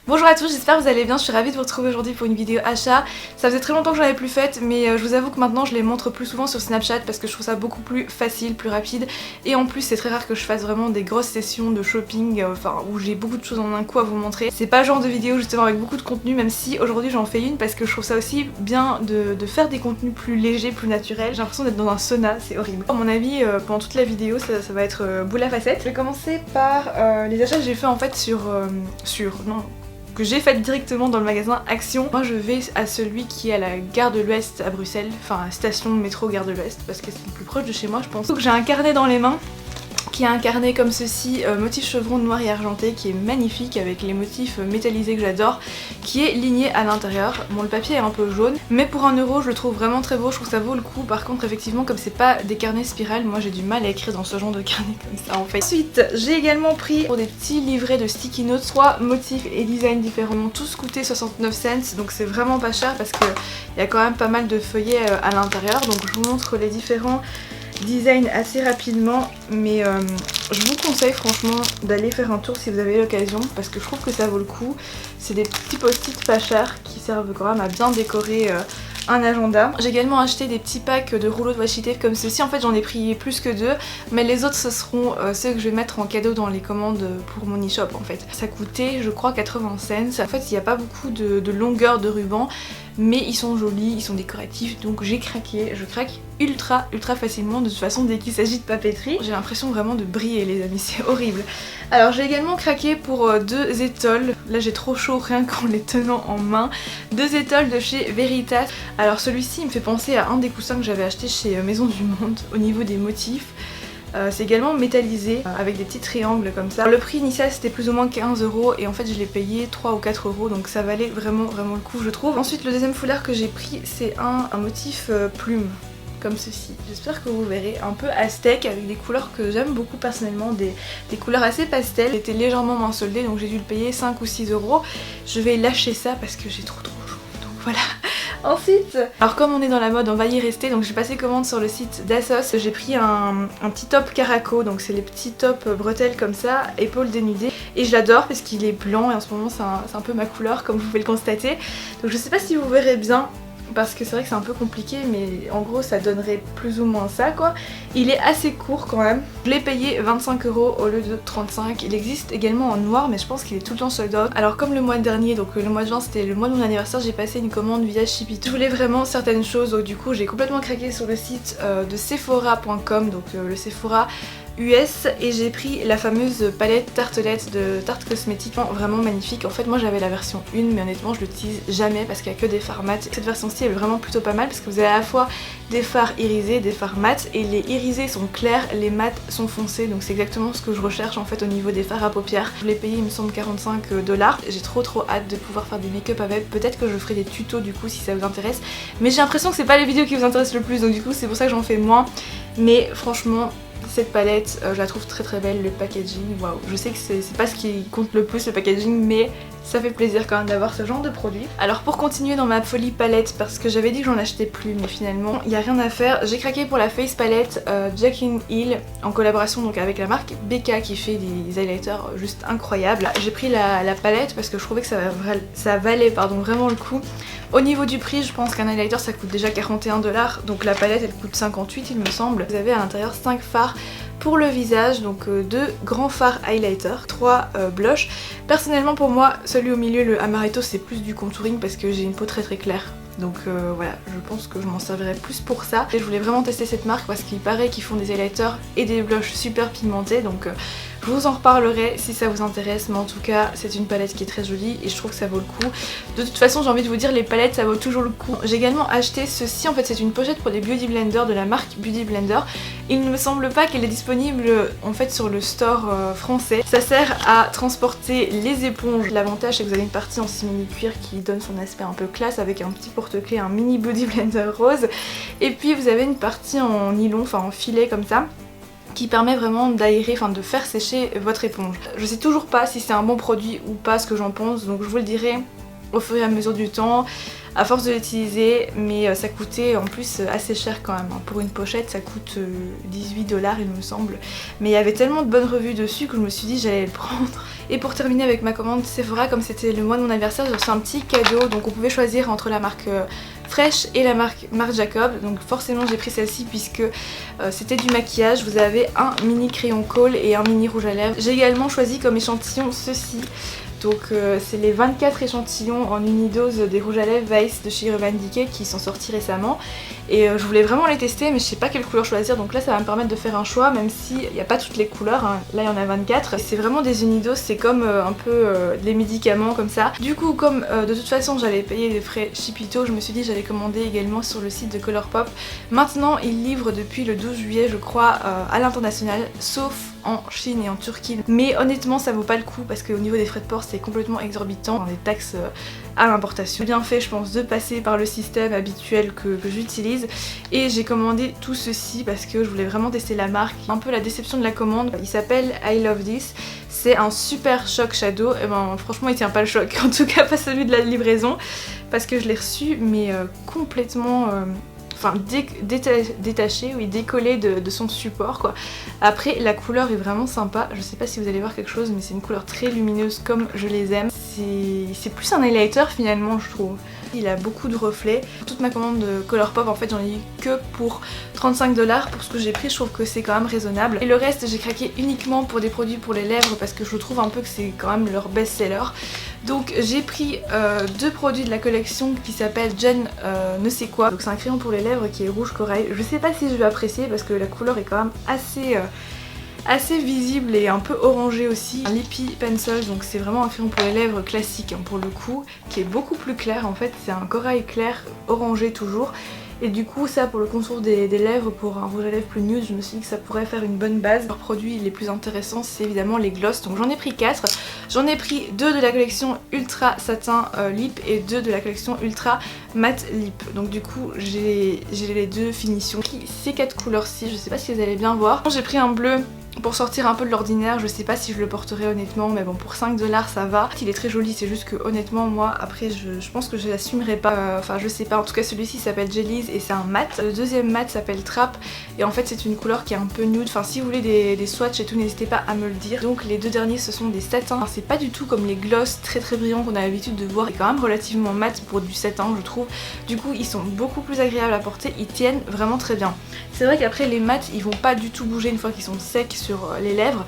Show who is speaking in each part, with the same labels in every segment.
Speaker 1: Bonjour à tous, j'espère que vous allez bien, je suis ravie de vous retrouver aujourd'hui pour une vidéo achat. Ça faisait très longtemps que je l'avais plus faite, mais je vous avoue que maintenant je les montre plus souvent sur Snapchat parce que je trouve ça beaucoup plus facile, plus rapide. Et en plus c'est très rare que je fasse vraiment des grosses sessions de shopping, où j'ai beaucoup de choses en un coup à vous montrer. C'est pas le genre de vidéo justement avec beaucoup de contenu, même si aujourd'hui j'en fais une parce que je trouve ça aussi bien de faire des contenus plus légers, plus naturels. J'ai l'impression d'être dans un sauna, c'est horrible. À mon avis, pendant toute la vidéo ça va être boule à facettes. Je vais commencer par les achats que j'ai fait en fait que j'ai fait directement dans le magasin Action. Moi je vais à celui qui est à la gare de l'Ouest à Bruxelles, enfin station de métro gare de l'Ouest parce que c'est le plus proche de chez moi je pense. Donc j'ai un carnet dans les mains qui est un carnet comme ceci, motif chevron noir et argenté, qui est magnifique avec les motifs métallisés que j'adore, qui est ligné à l'intérieur. Bon, le papier est un peu jaune, mais pour 1 euro je le trouve vraiment très beau, je trouve que ça vaut le coup. Par contre effectivement comme c'est pas des carnets spirales, moi j'ai du mal à écrire dans ce genre de carnet comme ça en fait. Ensuite j'ai également pris pour des petits livrets de sticky notes, 3 motifs et designs différents. Ils m'ont tous coûté 69 cents, donc c'est vraiment pas cher parce qu'il y a quand même pas mal de feuillets à l'intérieur. Donc je vous montre les différents design assez rapidement, mais je vous conseille franchement d'aller faire un tour si vous avez l'occasion parce que je trouve que ça vaut le coup. C'est des petits post-it pas chers qui servent quand même à bien décorer un agenda. J'ai également acheté des petits packs de rouleaux de washi tape comme ceci. En fait j'en ai pris plus que 2, mais les autres ce seront ceux que je vais mettre en cadeau dans les commandes pour mon e-shop en fait. Ça coûtait je crois 80 cents. En fait il n'y a pas beaucoup de longueur de ruban, mais ils sont jolis, ils sont décoratifs, donc j'ai craqué. Je craque ultra facilement de toute façon dès qu'il s'agit de papeterie. J'ai l'impression vraiment de briller les amis, c'est horrible. Alors j'ai également craqué pour 2 étoiles. Là j'ai trop chaud rien qu'en les tenant en main. 2 étoiles de chez Veritas. Alors celui-ci il me fait penser à un des coussins que j'avais acheté chez Maison du Monde au niveau des motifs. C'est également métallisé avec des petits triangles comme ça. Le prix initial c'était plus ou moins 15 € et en fait je l'ai payé 3 ou 4 € donc ça valait vraiment le coup je trouve. Ensuite le deuxième foulard que j'ai pris c'est un motif plume comme ceci. J'espère que vous verrez, un peu aztèque avec des couleurs que j'aime beaucoup personnellement, des couleurs assez pastel. C'était légèrement moins soldé donc j'ai dû le payer 5 ou 6 €. Je vais lâcher ça parce que j'ai trop chaud donc voilà. Ensuite, alors comme on est dans la mode on va y rester, donc j'ai passé commande sur le site d'Assos. J'ai pris un petit top caraco, donc c'est les petits tops bretelles comme ça, épaules dénudées, et je l'adore parce qu'il est blanc et en ce moment c'est un peu ma couleur comme vous pouvez le constater. Donc je sais pas si vous verrez bien parce que c'est vrai que c'est un peu compliqué, mais en gros ça donnerait plus ou moins ça quoi. Il est assez court quand même. Je l'ai payé 25 € au lieu de 35. Il existe également en noir mais je pense qu'il est tout le temps sold out. Alors comme le mois dernier, donc le mois de juin c'était le mois de mon anniversaire, j'ai passé une commande via Shipito. Je voulais vraiment certaines choses donc du coup j'ai complètement craqué sur le site de Sephora.com, donc le Sephora US, et j'ai pris la fameuse palette tartelette de Tarte Cosmétique, vraiment magnifique. En fait moi j'avais la version 1 mais honnêtement je l'utilise jamais parce qu'il n'y a que des fards mat. Cette version-ci elle est vraiment plutôt pas mal parce que vous avez à la fois des fards irisés, des fards mat, et les irisés sont clairs, les mat sont foncés, donc c'est exactement ce que je recherche en fait au niveau des fards à paupières. Je l'ai payé il me semble 45 $. J'ai trop hâte de pouvoir faire des make-up avec. Peut-être que je ferai des tutos du coup si ça vous intéresse, mais j'ai l'impression que c'est pas les vidéos qui vous intéressent le plus donc du coup c'est pour ça que j'en fais moins. Mais franchement cette palette, je la trouve très belle, le packaging, waouh. Je sais que c'est pas ce qui compte le plus le packaging, mais ça fait plaisir quand même d'avoir ce genre de produit. Alors pour continuer dans ma folie palette, parce que j'avais dit que j'en achetais plus, mais finalement il n'y a rien à faire, j'ai craqué pour la face palette Jack in Hill en collaboration donc avec la marque BK qui fait des highlighters juste incroyables. J'ai pris la palette parce que je trouvais que ça valait vraiment le coup. Au niveau du prix, je pense qu'un highlighter ça coûte déjà 41 $, donc la palette elle coûte 58 il me semble. Vous avez à l'intérieur 5 fards pour le visage, donc 2 grands fards highlighter, 3 blushs. Personnellement pour moi, celui au milieu, le Amaretto, c'est plus du contouring parce que j'ai une peau très claire. Donc voilà, je pense que je m'en servirai plus pour ça. Et je voulais vraiment tester cette marque parce qu'il paraît qu'ils font des highlighters et des blushs super pigmentés, donc je vous en reparlerai si ça vous intéresse, mais en tout cas c'est une palette qui est très jolie et je trouve que ça vaut le coup. De toute façon j'ai envie de vous dire, les palettes ça vaut toujours le coup. J'ai également acheté ceci, en fait c'est une pochette pour des beauty blenders de la marque Beauty Blender. Il ne me semble pas qu'elle est disponible en fait sur le store français. Ça sert à transporter les éponges. L'avantage c'est que vous avez une partie en simili cuir qui donne son aspect un peu classe avec un petit porte-clés, un mini beauty blender rose, et puis vous avez une partie en nylon, enfin en filet comme ça, qui permet vraiment d'aérer, enfin de faire sécher votre éponge. Je sais toujours pas si c'est un bon produit ou pas ce que j'en pense, donc je vous le dirai au fur et à mesure du temps, à force de l'utiliser, mais ça coûtait en plus assez cher quand même. Pour une pochette ça coûte 18 $ il me semble. Mais il y avait tellement de bonnes revues dessus que je me suis dit j'allais le prendre. Et pour terminer avec ma commande Sephora, comme c'était le mois de mon anniversaire, j'ai reçu un petit cadeau. Donc on pouvait choisir entre la marque Fresh et la marque Marc Jacob. Donc forcément j'ai pris celle-ci puisque c'était du maquillage. Vous avez un mini crayon colle et un mini rouge à lèvres. J'ai également choisi comme échantillon ceci. Donc c'est les 24 échantillons en unidose des rouges à lèvres Vice de chez Urban Decay qui sont sortis récemment. Et je voulais vraiment les tester mais je sais pas quelle couleur choisir, donc là ça va me permettre de faire un choix même s'il n'y a pas toutes les couleurs, hein. Là il y en a 24. C'est vraiment des unidoses, c'est comme un peu des médicaments comme ça. Du coup comme de toute façon j'allais payer des frais Chipito, je me suis dit j'allais commander également sur le site de Colourpop. Maintenant ils livrent depuis le 12 juillet je crois à l'international, sauf en Chine et en Turquie, mais honnêtement ça vaut pas le coup parce qu'au niveau des frais de port c'est complètement exorbitant, les taxes à l'importation. Bien fait je pense de passer par le système habituel que j'utilise, et j'ai commandé tout ceci parce que je voulais vraiment tester la marque. Un peu la déception de la commande, il s'appelle I Love This, c'est un super choc shadow, et ben franchement il tient pas le choc, en tout cas pas celui de la livraison parce que je l'ai reçu mais complètement enfin détaché, oui, décollé de son support quoi. Après la couleur est vraiment sympa, je sais pas si vous allez voir quelque chose mais c'est une couleur très lumineuse comme je les aime. C'est plus un highlighter finalement je trouve. Il a beaucoup de reflets. Toute ma commande de Colourpop en fait j'en ai eu que pour 35 $. Pour ce que j'ai pris je trouve que c'est quand même raisonnable. Et le reste j'ai craqué uniquement pour des produits pour les lèvres parce que je trouve un peu que c'est quand même leur best-seller. Donc j'ai pris deux produits de la collection qui s'appelle Jen ne sais quoi. Donc c'est un crayon pour les lèvres qui est rouge corail. Je sais pas si je vais apprécier parce que la couleur est quand même assez visible et un peu orangé aussi. Un lippy pencil, donc c'est vraiment un crayon pour les lèvres classique hein, pour le coup, qui est beaucoup plus clair en fait, c'est un corail clair orangé toujours. Et du coup ça pour le contour des lèvres, pour un rouge à lèvres plus nude, je me suis dit que ça pourrait faire une bonne base. Leurs produits les plus intéressants c'est évidemment les gloss, donc j'en ai pris 4. J'en ai pris 2 de la collection Ultra Satin Lip et 2 de la collection Ultra Matte Lip. Donc du coup j'ai les deux finitions. J'ai pris ces 4 couleurs-ci, je sais pas si vous allez bien voir. J'ai pris un bleu pour sortir un peu de l'ordinaire, je sais pas si je le porterai honnêtement, mais bon pour 5 $ ça va. Il est très joli, c'est juste que honnêtement moi après je pense que je l'assumerai pas, enfin je sais pas, en tout cas celui-ci s'appelle Jellies et c'est un mat. Le deuxième mat s'appelle Trap et en fait c'est une couleur qui est un peu nude, enfin si vous voulez des swatchs et tout n'hésitez pas à me le dire. Donc les deux derniers ce sont des satins, enfin, c'est pas du tout comme les gloss très brillants qu'on a l'habitude de voir, c'est quand même relativement mat pour du satin je trouve. Du coup ils sont beaucoup plus agréables à porter, ils tiennent vraiment très bien. C'est vrai qu'après les mats ils vont pas du tout bouger une fois qu'ils sont secs sur les lèvres,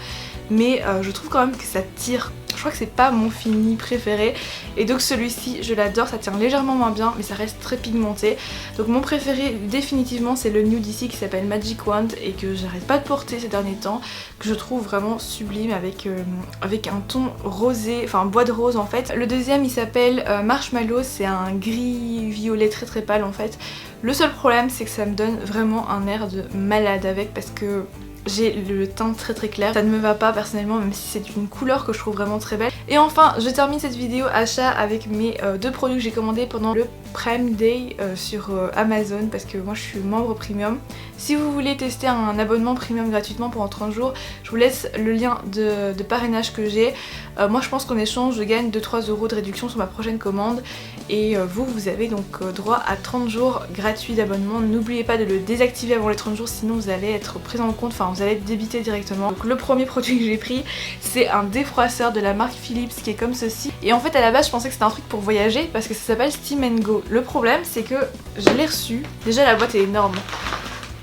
Speaker 1: mais je trouve quand même que ça tire. Je crois que c'est pas mon fini préféré et donc celui-ci je l'adore, ça tient légèrement moins bien mais ça reste très pigmenté. Donc mon préféré définitivement c'est le nude ici qui s'appelle Magic Wand et que j'arrête pas de porter ces derniers temps, que je trouve vraiment sublime avec un ton rosé, enfin bois de rose en fait. Le deuxième il s'appelle Marshmallow, c'est un gris violet très pâle en fait. Le seul problème c'est que ça me donne vraiment un air de malade avec parce que j'ai le teint très clair, ça ne me va pas personnellement même si c'est une couleur que je trouve vraiment très belle. Et enfin je termine cette vidéo achat avec mes deux produits que j'ai commandés pendant le Prime Day sur Amazon parce que moi je suis membre premium. Si vous voulez tester un abonnement premium gratuitement pendant 30 jours, je vous laisse le lien de parrainage que j'ai. Moi je pense qu'en échange je gagne 2-3 € de réduction sur ma prochaine commande et vous avez donc droit à 30 jours gratuits d'abonnement. N'oubliez pas de le désactiver avant les 30 jours sinon vous allez être pris en compte, enfin vous allez être débité directement. Donc le premier produit que j'ai pris c'est un défroisseur de la marque Philips qui est comme ceci. Et en fait à la base je pensais que c'était un truc pour voyager parce que ça s'appelle Steam & Go. Le problème c'est que je l'ai reçu, déjà la boîte est énorme.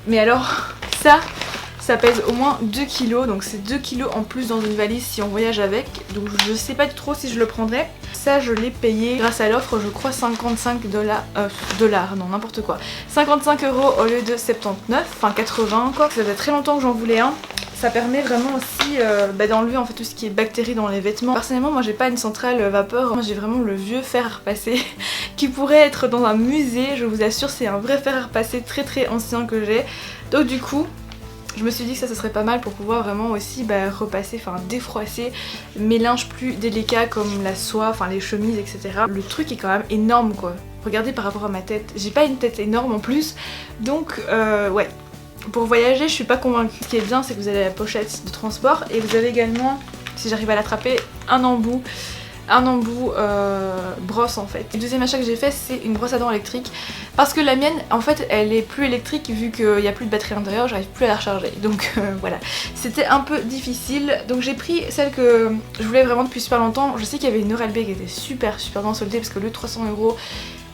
Speaker 1: Mais alors ça pèse au moins 2 kg, donc c'est 2 kg en plus dans une valise si on voyage avec, donc je sais pas trop si je le prendrai. Ça je l'ai payé grâce à l'offre je crois 55 dollars, non n'importe quoi, 55 € au lieu de 79, enfin 80 quoi. Ça fait très longtemps que j'en voulais un. Ça permet vraiment aussi d'enlever en fait tout ce qui est bactéries dans les vêtements. Personnellement moi j'ai pas une centrale vapeur, moi j'ai vraiment le vieux fer à repasser qui pourrait être dans un musée, je vous assure c'est un vrai fer à repasser très ancien que j'ai. Donc du coup je me suis dit que ça serait pas mal pour pouvoir vraiment aussi repasser, enfin défroisser mes linges plus délicats comme la soie, enfin les chemises etc. Le truc est quand même énorme quoi. Regardez par rapport à ma tête, j'ai pas une tête énorme en plus, donc ouais. Pour voyager je suis pas convaincue. Ce qui est bien c'est que vous avez la pochette de transport et vous avez également, si j'arrive à l'attraper, un embout un embout brosse en fait. Le deuxième achat que j'ai fait, c'est une brosse à dents électrique parce que la mienne en fait elle est plus électrique vu qu'il n'y a plus de batterie à l'intérieur, j'arrive plus à la recharger, donc voilà, c'était un peu difficile. Donc j'ai pris celle que je voulais vraiment depuis super longtemps. Je sais qu'il y avait une Oral-B qui était super bien soldée parce que le 300 €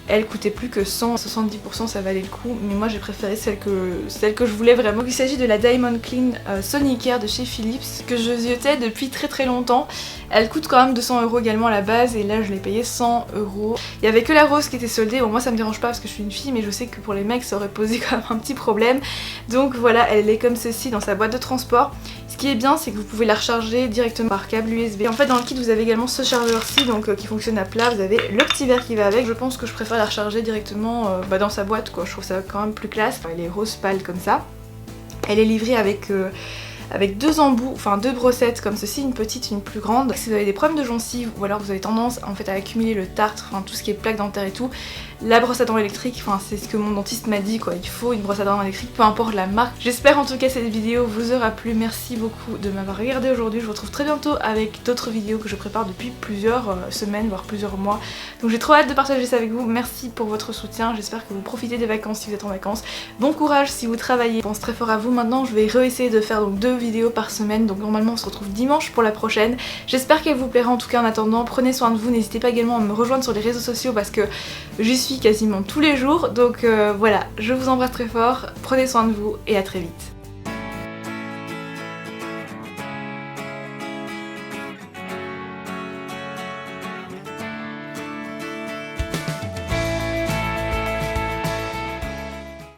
Speaker 1: elle coûtait plus que 100, 70% ça valait le coup, mais moi j'ai préféré celle que je voulais vraiment. Il s'agit de la Diamond Clean Sonicare de chez Philips, que je ziotais depuis très longtemps. Elle coûte quand même 200 € également à la base, et là je l'ai payée 100 €. Il y avait que la rose qui était soldée, bon moi ça me dérange pas parce que je suis une fille, mais je sais que pour les mecs ça aurait posé quand même un petit problème. Donc voilà, elle est comme ceci dans sa boîte de transport. Ce qui est bien, c'est que vous pouvez la recharger directement par câble USB. En fait dans le kit vous avez également ce chargeur-ci, donc qui fonctionne à plat, vous avez le petit verre qui va avec. Je pense que je préfère la recharger directement dans sa boîte quoi, je trouve ça quand même plus classe. Elle est rose pâle comme ça. Elle est livrée avec deux embouts, enfin deux brossettes comme ceci, une petite et une plus grande. Si vous avez des problèmes de gencives ou alors vous avez tendance en fait à accumuler le tartre, enfin tout ce qui est plaque dentaire et tout, la brosse à dents électrique, enfin c'est ce que mon dentiste m'a dit quoi, il faut une brosse à dents électrique, peu importe la marque. J'espère en tout cas cette vidéo vous aura plu, merci beaucoup de m'avoir regardé aujourd'hui. Je vous retrouve très bientôt avec d'autres vidéos que je prépare depuis plusieurs semaines, voire plusieurs mois. Donc j'ai trop hâte de partager ça avec vous, merci pour votre soutien, j'espère que vous profitez des vacances si vous êtes en vacances. Bon courage si vous travaillez, je pense très fort à vous. Maintenant je vais réessayer de faire donc 2 vidéos par semaine, donc normalement on se retrouve dimanche pour la prochaine. J'espère qu'elle vous plaira en tout cas. En attendant, prenez soin de vous, n'hésitez pas également à me rejoindre sur les réseaux sociaux parce que j'y suis quasiment tous les jours, donc voilà, je vous embrasse très fort, prenez soin de vous et à très vite.